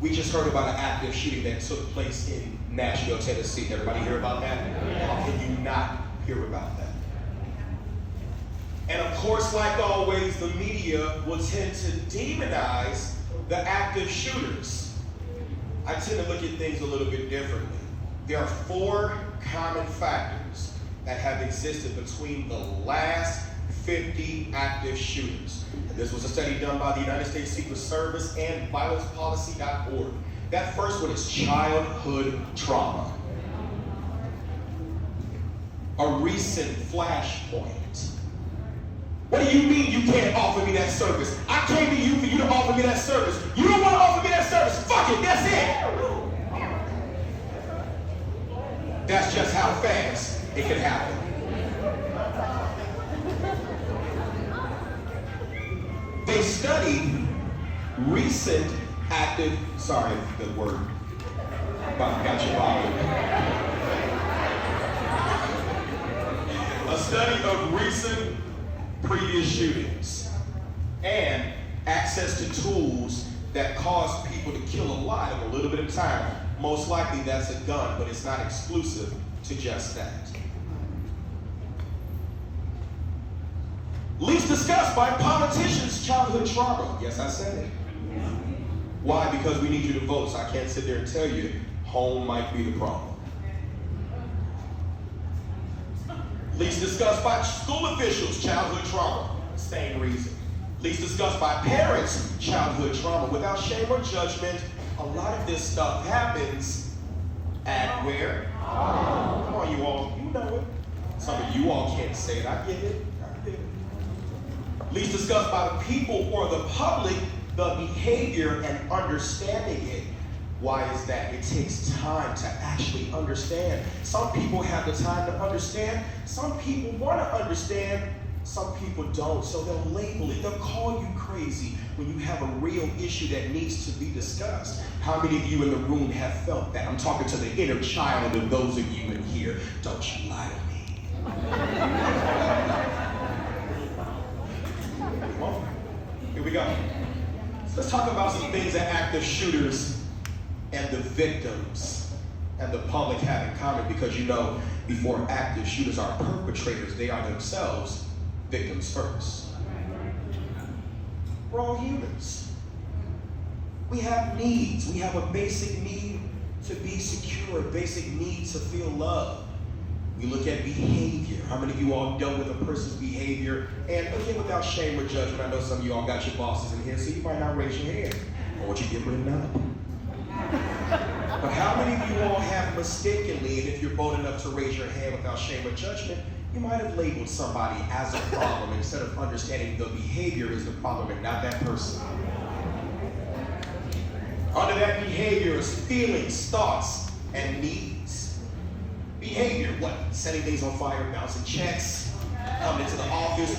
We just heard about an active shooting that took place in Nashville, Tennessee. Everybody hear about that? How can you not hear about that? And of course, like always, the media will tend to demonize the active shooters. I tend to look at things a little bit differently. There are 4 common factors that have existed between the last 50 active shooters. And this was a study done by the United States Secret Service and violencepolicy.org. That first one is childhood trauma. A recent flashpoint. What do you mean you can't offer me that service? I came to you for you to offer me that service. You don't want to offer me that service. Fuck it, that's it. That's just how fast it can happen. They studied recent active, sorry, good word. Got you bothered. A study of recent previous shootings and access to tools that cause people to kill a lot in a little bit of time. Most likely that's a gun, but it's not exclusive to just that. Least discussed by politicians, childhood trauma. Yes, I said it. Why? Because we need you to vote, so I can't sit there and tell you home might be the problem. Least discussed by school officials, childhood trauma. Same reason. Least discussed by parents, childhood trauma. Without shame or judgment, a lot of this stuff happens at where? Home. Come on, you all, you know it. Some of you all can't say it. I get it. Least discussed by the people or the public, the behavior and understanding it. Why is that? It takes time to actually understand. Some people have the time to understand. Some people want to understand. Some people don't. So they'll label it. They'll call you crazy when you have a real issue that needs to be discussed. How many of you in the room have felt that? I'm talking to the inner child of those of you in here. Don't you lie to me. Here we go. So let's talk about some things that active shooters and the victims and the public have in common, because you know, before active shooters are perpetrators, they are themselves victims first. We're all humans. We have needs. We have a basic need to be secure, a basic need to feel loved. We look at behavior. How many of you all dealt with a person's behavior? And again, without shame or judgment, I know some of you all got your bosses in here, so you might not raise your hand. Or what you get written up. But how many of you all have mistakenly, and if you're bold enough to raise your hand without shame or judgment, you might have labeled somebody as a problem instead of understanding the behavior is the problem and not that person. Under that behavior is feelings, thoughts, and needs. Behavior, what? Setting things on fire, bouncing checks, coming into the office,